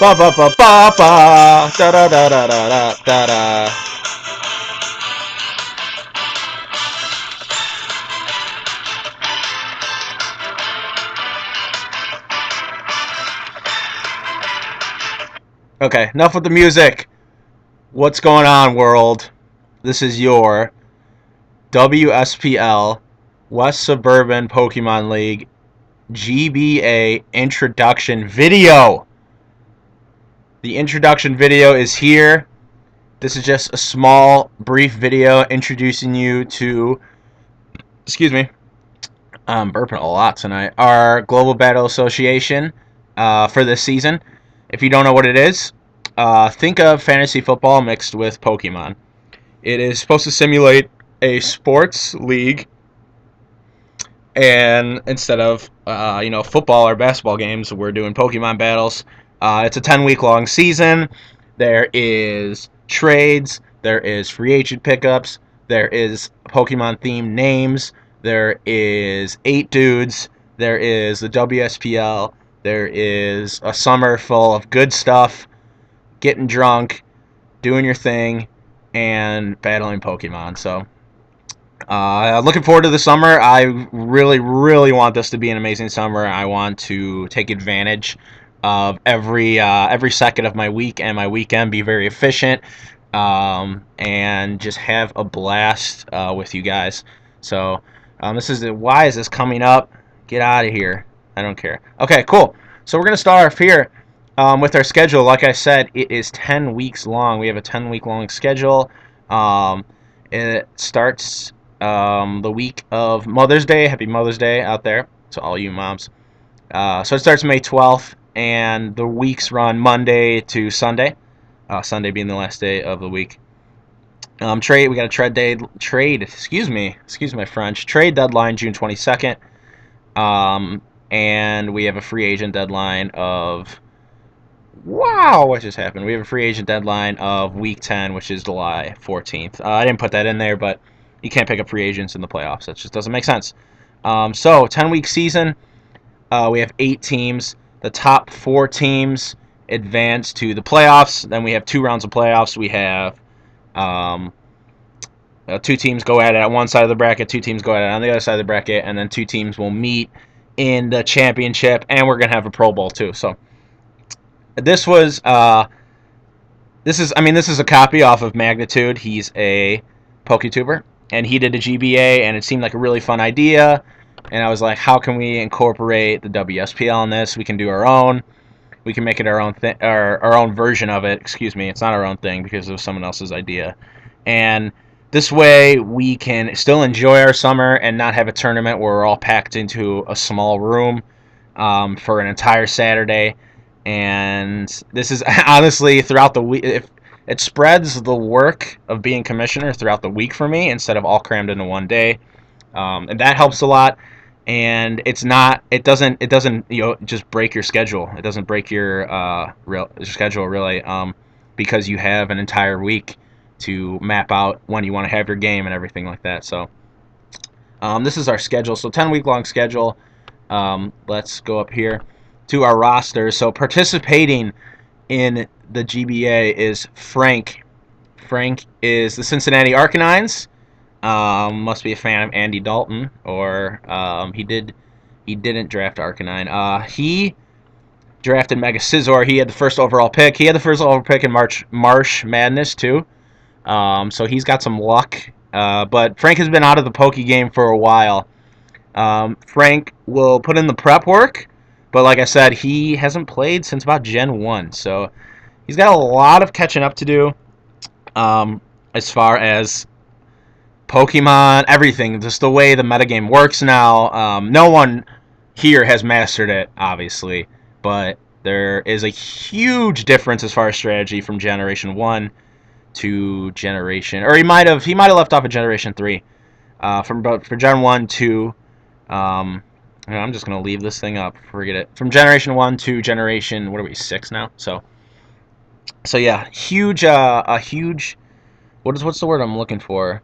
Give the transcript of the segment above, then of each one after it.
Ba ba ba ba ba. Da da da da da da da. Okay, enough with the music. What's going on, world? This is your WSPL, West Suburban Pokemon League, GBA introduction video. The introduction video is here. This is just a small, brief video introducing you to, excuse me, I'm burping a lot tonight, our Global Battle Association for this season. If you don't know what it is, think of fantasy football mixed with Pokemon. It is supposed to simulate a sports league, and instead of football or basketball games, we're doing Pokemon battles. It's a 10-week long season. There is trades. There is free agent pickups. There is Pokemon themed names. There is 8 dudes. There is the WSPL. There is a summer full of good stuff, getting drunk, doing your thing, and battling Pokemon. So, looking forward to the summer. I really, really want this to be an amazing summer. I want to take advantage of every second of my week and my weekend, be very efficient, and just have a blast with you guys. So, why is this coming up? Get out of here. I don't care. Okay, cool. So we're going to start off here with our schedule. Like I said, it is 10 weeks long. We have a 10-week long schedule. It starts the week of Mother's Day. Happy Mother's Day out there to all you moms. So it starts May 12th, and the weeks run Monday to Sunday. Sunday being the last day of the week. Trade. We got a trade. Excuse my French. Trade deadline June 22nd. And we have a free agent deadline of. Wow, what just happened? We have a free agent deadline of week 10, which is July 14th. I didn't put that in there, but you can't pick up free agents in the playoffs. That just doesn't make sense. So 10-week season. We have 8 teams. The top 4 teams advance to the playoffs. Then we have 2 rounds of playoffs. We have 2 teams go at it at one side of the bracket, 2 teams go at it on the other side of the bracket, and then 2 teams will meet in the championship, and we're gonna have a Pro Bowl too. So this is a copy off of Magnitude. He's a PokeTuber, and he did a GBA, and it seemed like a really fun idea. And I was like, how can we incorporate the WSPL in this? We can do our own. We can make it our own our own version of it. Excuse me, it's not our own thing because it was someone else's idea. And this way we can still enjoy our summer and not have a tournament where we're all packed into a small room for an entire Saturday. And this is honestly throughout the week. It spreads the work of being commissioner throughout the week for me instead of all crammed into one day, and that helps a lot. And it doesn't just break your schedule. It doesn't break your schedule really, because you have an entire week to map out when you want to have your game and everything like that. So this is our schedule. So 10-week long schedule. Let's go up here to our roster. So participating in the GBA is Frank. Frank is the Cincinnati Arcanines. Must be a fan of Andy Dalton, or he didn't draft Arcanine. He drafted Mega Scizor. He had the first overall pick. He had the first overall pick in Marsh Madness too. So he's got some luck. But Frank has been out of the Poke game for a while. Frank will put in the prep work, but like I said, he hasn't played since about Gen 1. So he's got a lot of catching up to do as far as Pokemon, everything, just the way the metagame works now. No one here has mastered it, obviously, but there is a huge difference as far as strategy from Generation 1 to Generation, or he might have left off at Generation 3. For Gen 1 to, I'm just gonna leave this thing up. Forget it. From Generation 1 to Generation, what are we, 6 now? So yeah, huge, a huge. What's the word I'm looking for?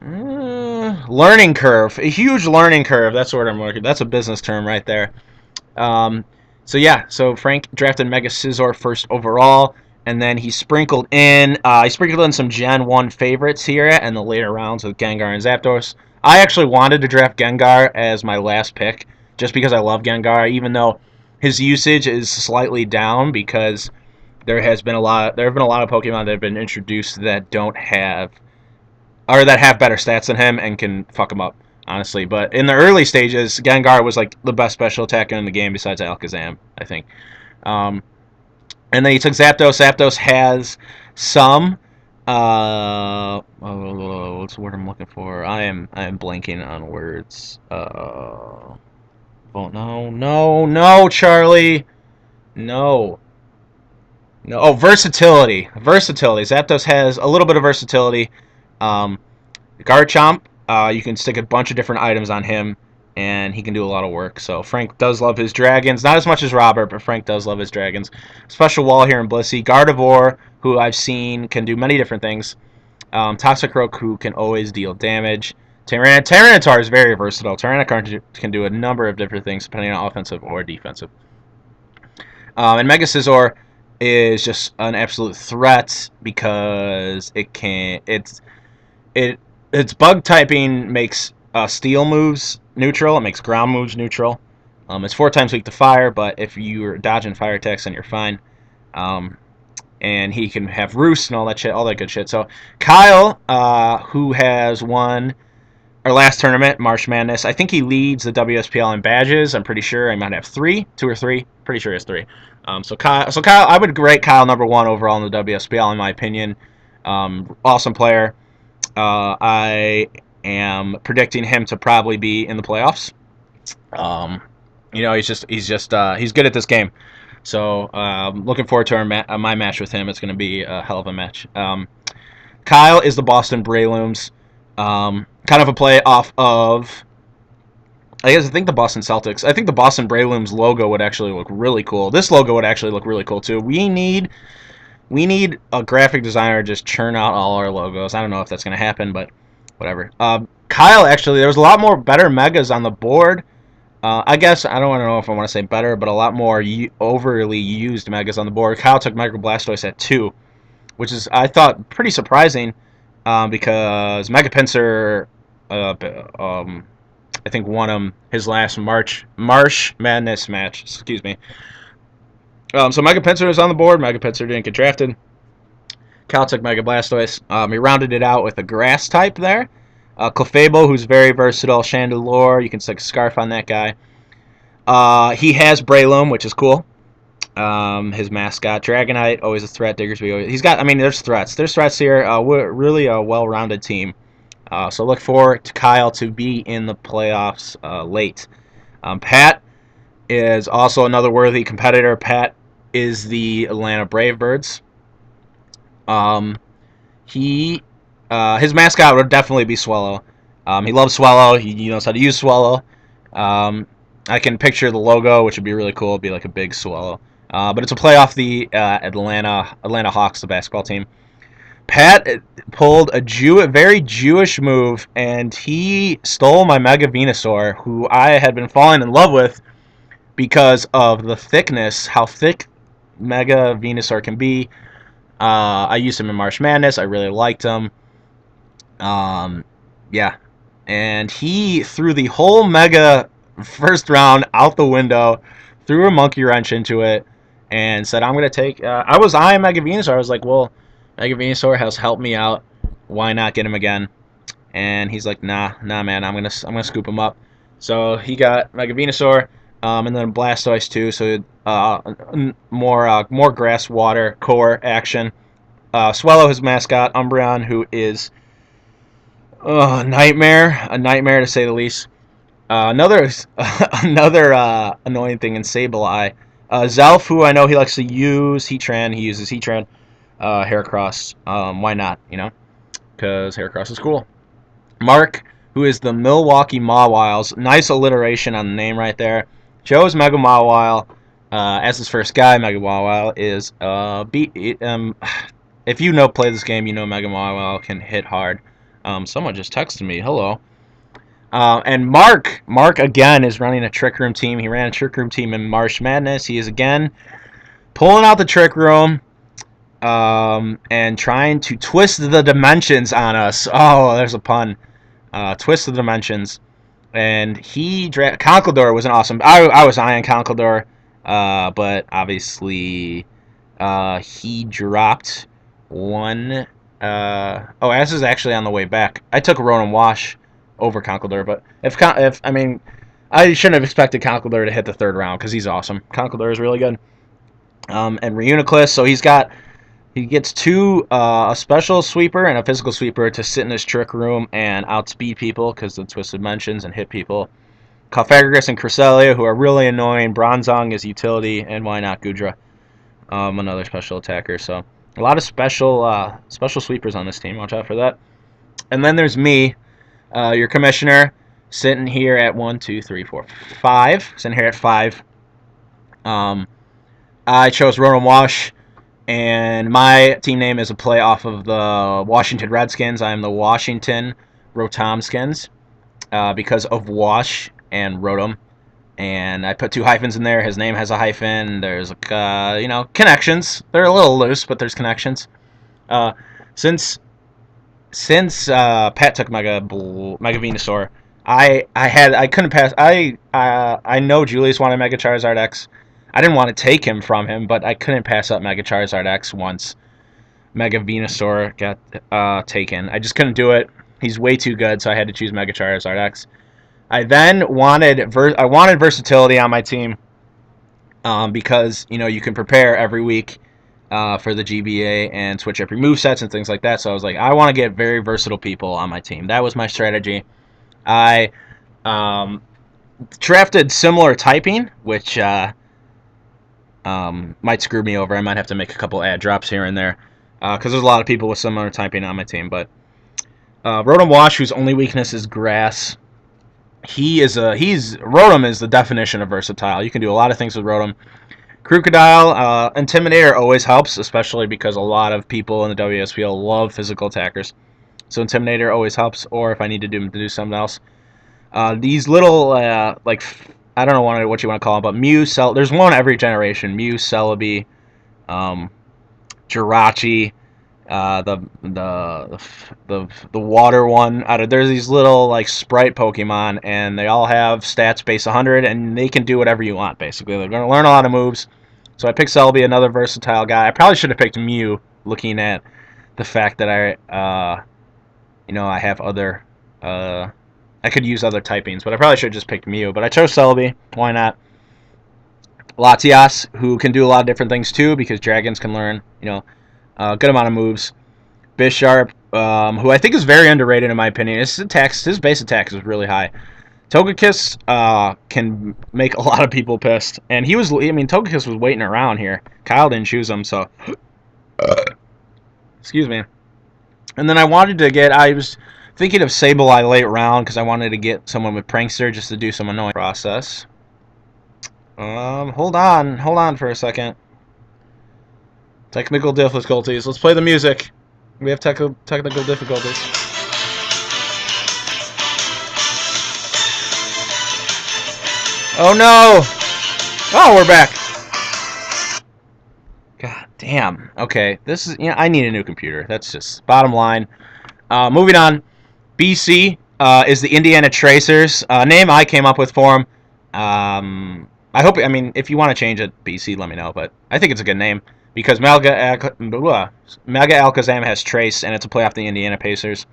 Learning curve. A huge learning curve. That's the word I'm looking. That's a business term right there. So yeah, so Frank drafted Mega Scizor first overall, and then he sprinkled in some Gen 1 favorites here in the later rounds with Gengar and Zapdos. I actually wanted to draft Gengar as my last pick, just because I love Gengar, even though his usage is slightly down because there have been a lot of Pokemon that have been introduced that don't have or that have better stats than him and can fuck him up, honestly. But in the early stages, Gengar was like the best special attacker in the game besides Alakazam, I think. Um, and then he took Zapdos. Zapdos has some. What's the word I'm looking for? I am blanking on words. Oh no, Charlie, no. No, oh, versatility. Versatility. Zapdos has a little bit of versatility. Um, Garchomp, you can stick a bunch of different items on him, and he can do a lot of work. So Frank does love his dragons. Not as much as Robert, but Frank does love his dragons. Special Wall here in Blissey. Gardevoir, who I've seen can do many different things. Toxicroak, who can always deal damage. Tyranitar is very versatile. Tyranitar can do a number of different things, depending on offensive or defensive. And Mega Scizor is just an absolute threat because its bug typing makes steel moves neutral. It makes ground moves neutral. It's 4 times weak to fire, but if you're dodging fire attacks, then you're fine. And he can have roost and all that shit, all that good shit. So Kyle, who has won our last tournament, March Madness, I think he leads the WSPL in badges. I'm pretty sure I might have 2 or 3. Pretty sure he has 3. So Kyle, I would rate Kyle #1 overall in the WSPL in my opinion. Awesome player. I am predicting him to probably be in the playoffs. He's good at this game. So looking forward to my match with him. It's going to be a hell of a match. Kyle is the Boston Brelooms. Kind of a play off of, I think the Boston Celtics. I think the Boston Brelooms logo would actually look really cool. This logo would actually look really cool too. We need a graphic designer to just churn out all our logos. I don't know if that's going to happen, but whatever. Kyle, actually, there was a lot more better megas on the board. I guess, I don't know if I want to say better, but a lot more overly used megas on the board. Kyle took Mega Blastoise at 2, which is, I thought, pretty surprising because Mega Pinsir, I think, won him his last March Madness match. Excuse me. So Mega Pinsir is on the board. Mega Pinsir didn't get drafted. Kyle took Mega Blastoise. He rounded it out with a grass type there. Clefable, who's very versatile. Chandelure, you can stick a scarf on that guy. He has Breloom, which is cool. His mascot, Dragonite, always a threat. Diggersby, he's got. I mean, there's threats. There's threats here. We're really a well-rounded team. So look forward to Kyle to be in the playoffs late. Pat is also another worthy competitor. Pat is the Atlanta Bravebirds. His mascot would definitely be Swallow. He loves Swallow. He knows how to use Swallow. I can picture the logo, which would be really cool. It'd be like a big Swallow. But it's a play off the Atlanta Hawks, the basketball team. Pat pulled a very Jewish move, and he stole my Mega Venusaur, who I had been falling in love with because of the thickness, how thick Mega Venusaur can be. I used him in March Madness. I really liked him. Yeah. And he threw the whole Mega first round out the window, threw a monkey wrench into it, and said, I'm going to take... I was eyeing Mega Venusaur. I was like, well, Mega Venusaur has helped me out. Why not get him again? And he's like, nah, man. I'm gonna scoop him up. So he got Mega Venusaur, and then Blastoise too. So more grass water core action. Swallow, his mascot, Umbreon, who is a nightmare to say the least. Another annoying thing in Sableye. Zelf, who I know he likes to use Heatran. He uses Heatran. Heracross. Why not? Because Heracross is cool. Mark, who is the Milwaukee Mawiles. Nice alliteration on the name right there. Chose Mega Mawile as his first guy. Mega Mawile is if you play this game, you know Mega Mawile can hit hard. Someone just texted me. Hello. And Mark again is running a Trick Room team. He ran a Trick Room team in March Madness. He is again pulling out the Trick Room and trying to twist the dimensions on us. Oh, there's a pun. Twist the dimensions. And he Conkeldurr was an awesome. I was eyeing Conkeldurr, but obviously he dropped one. As is actually on the way back. I took a Rotom Wash over Conkeldurr, but if I mean, I shouldn't have expected Conkeldurr to hit the third round because he's awesome. Conkeldurr is really good. And Reuniclus, so he gets two, a special sweeper and a physical sweeper to sit in his Trick Room and outspeed people because of Twisted Dimensions and hit people. Cofagrigus and Cresselia, who are really annoying. Bronzong is utility, and why not Goodra, another special attacker. So a lot of special sweepers on this team. Watch out for that. And then there's me, your commissioner, sitting here at 1, 2, 3, 4, 5. Sitting here at 5. I chose Rotom Wash. And my team name is a play off of the Washington Redskins. I am the Washington Rotoms-kins because of Wash and Rotom. And I put 2 hyphens in there. His name has a hyphen. There's, connections. They're a little loose, but there's connections. Since Pat took Mega Venusaur, I couldn't pass. I know Julius wanted Mega Charizard X. I didn't want to take him from him, but I couldn't pass up Mega Charizard X once Mega Venusaur got taken. I just couldn't do it. He's way too good, so I had to choose Mega Charizard X. I then wanted versatility on my team because you can prepare every week for the GBA and switch up your movesets and things like that. So I was like, I want to get very versatile people on my team. That was my strategy. I drafted similar typing, which might screw me over. I might have to make a couple ad drops here and there because there's a lot of people with similar typing on my team. But Rotom Wash, whose only weakness is grass, Rotom is the definition of versatile. You can do a lot of things with Rotom. Crocodile, Intimidator always helps, especially because a lot of people in the WSPL love physical attackers. So Intimidator always helps, or if I need to do something else. These little, I don't know what you want to call them, but Mew, there's one every generation. Mew, Celebi, Jirachi, the water one. There's these little sprite Pokemon, and they all have stats base 100, and they can do whatever you want. Basically, they're going to learn a lot of moves. So I picked Celebi, another versatile guy. I probably should have picked Mew, looking at the fact that I have other. I could use other typings, but I probably should have just picked Mew. But I chose Celebi. Why not? Latias, who can do a lot of different things too, because dragons can learn, a good amount of moves. Bisharp, who I think is very underrated in my opinion. His base attack is really high. Togekiss can make a lot of people pissed, and Togekiss was waiting around here. Kyle didn't choose him, so excuse me. And then I was thinking of Sableye late round because I wanted to get someone with Prankster just to do some annoying process. Hold on for a second. Technical difficulties. Let's play the music. We have technical difficulties. Oh no! Oh, we're back. God damn. Okay, this is I need a new computer. That's just bottom line. Moving on. BC is the Indiana Tracers. Name I came up with for him. I hope. If you want to change it, BC, let me know. But I think it's a good name because Mega Alakazam has Trace, and it's a play off the Indiana Pacers.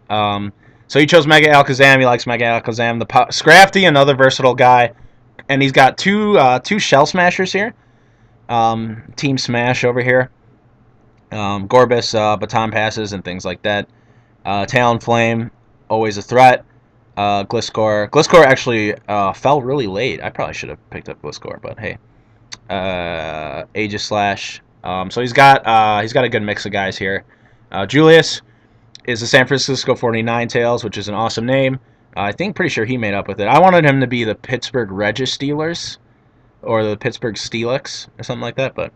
So he chose Mega Alakazam. He likes Mega Alakazam. The Scrafty, another versatile guy, and he's got two Shell Smashers here. Team Smash over here. Gorbis, Baton Passes, and things like that. Talonflame, always a threat. Gliscor actually fell really late. I probably should have picked up Gliscor, but hey. Aegislash. So he's got a good mix of guys here. Julius is the San Francisco 49 Tails, which is an awesome name. Pretty sure he made up with it. I wanted him to be the Pittsburgh Regis Steelers or the Pittsburgh Steelix or something like that, but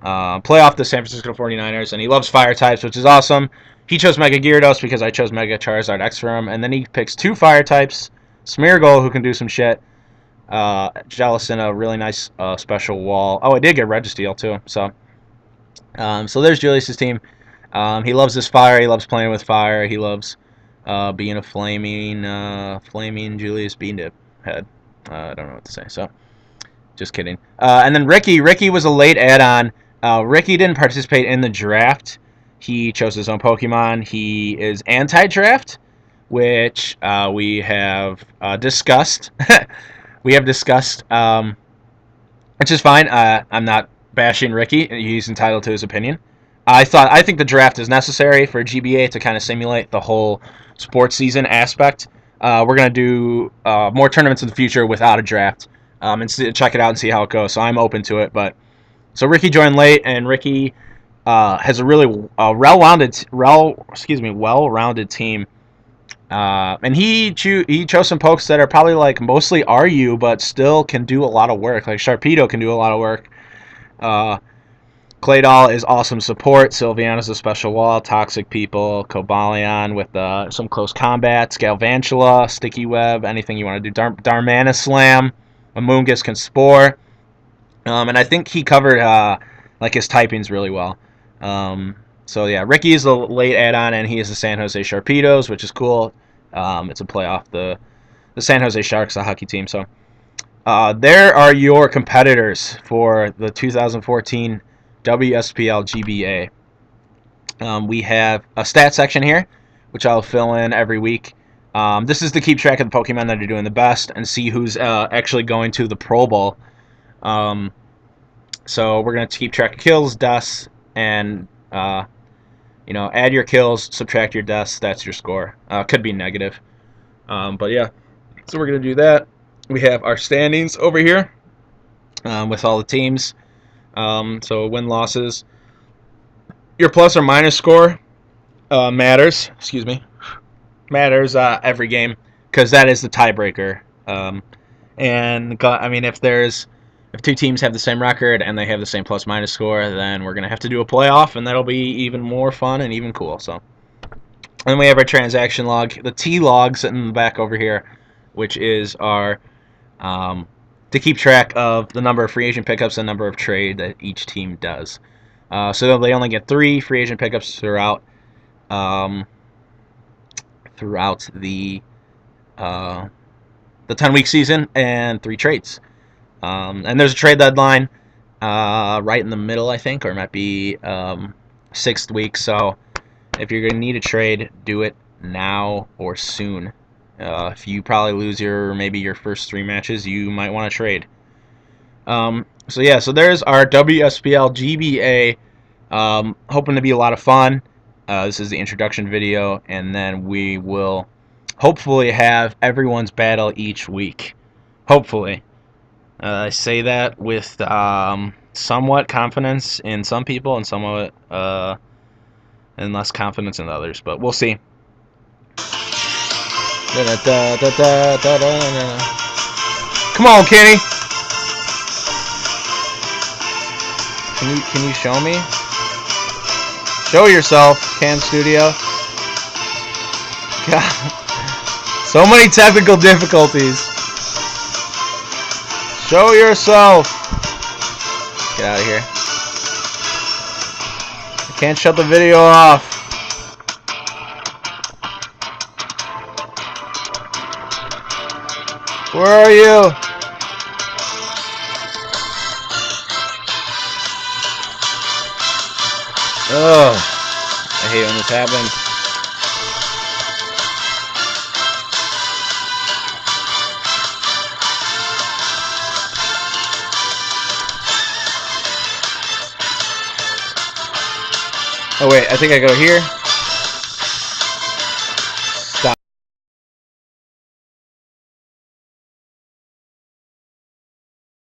play off the San Francisco 49ers, and he loves fire types, which is awesome. He chose Mega Gyarados because I chose Mega Charizard X for him, and then he picks 2 fire types, Smeargle, who can do some shit, Jellicent, a really nice special wall. Oh, I did get Registeel, too, so there's Julius's team. He loves this fire, he loves playing with fire, he loves being a flaming Julius Beandip head. I don't know what to say, so just kidding. And then Ricky was a late add-on. Ricky didn't participate in the draft. He chose his own Pokemon. He is anti-draft, which we have discussed. We have discussed, which is fine. I'm not bashing Ricky. He's entitled to his opinion. I think the draft is necessary for GBA to kind of simulate the whole sports season aspect. We're going to do more tournaments in the future without a draft and check it out and see how it goes. So I'm open to it. But so Ricky joined late, and Ricky has a really well-rounded team. And he chose some pokes that are probably like mostly RU, but still can do a lot of work. Like Sharpedo can do a lot of work. Claydol is awesome support. Sylveon's a special wall. Toxic People. Cobalion with some close combats. Galvantula. Sticky Web. Anything you want to do. Darmanic Slam. Amoonguss can Spore. And I think he covered like his typings really well. So yeah, Ricky is a late add-on, and he is the San Jose Sharpedos, which is cool. It's a play off the San Jose Sharks, a hockey team. So there are your competitors for the 2014 WSPL GBA. We have a stat section here, which I'll fill in every week. This is to keep track of the Pokemon that are doing the best and see who's actually going to the Pro Bowl. So we're going to keep track of kills, deaths, and add your kills, subtract your deaths. That's your score. Could be negative, but yeah. So we're going to do that. We have our standings over here with all the teams. So win losses. Your plus or minus score matters. Excuse me, matters every game because that is the tiebreaker. And I mean, if 2 teams have the same record and they have the same plus minus score, then we're gonna have to do a playoff, and that'll be even more fun and even cool. So, and then we have our transaction log, the T log sitting in the back over here, which is our to keep track of the number of free agent pickups and number of trade that each team does. So they only get 3 free agent pickups throughout the 10-week season, and 3 trades. And there's a trade deadline right in the middle, I think, or it might be 6th week. So if you're going to need a trade, do it now or soon. If you probably lose maybe your first 3 matches, you might want to trade. So yeah, so there's our WSPL GBA. Hoping to be a lot of fun. This is the introduction video, and then we will hopefully have everyone's battle each week. Hopefully. I say that with somewhat confidence in some people and somewhat and less confidence in others, but we'll see. Come on, Kenny. Can you show me? Show yourself, Cam Studio. God. So many technical difficulties. Show yourself. Get out of here. I can't shut the video off. Where are you? Ugh. I hate when this happens. Oh wait, I think I go here.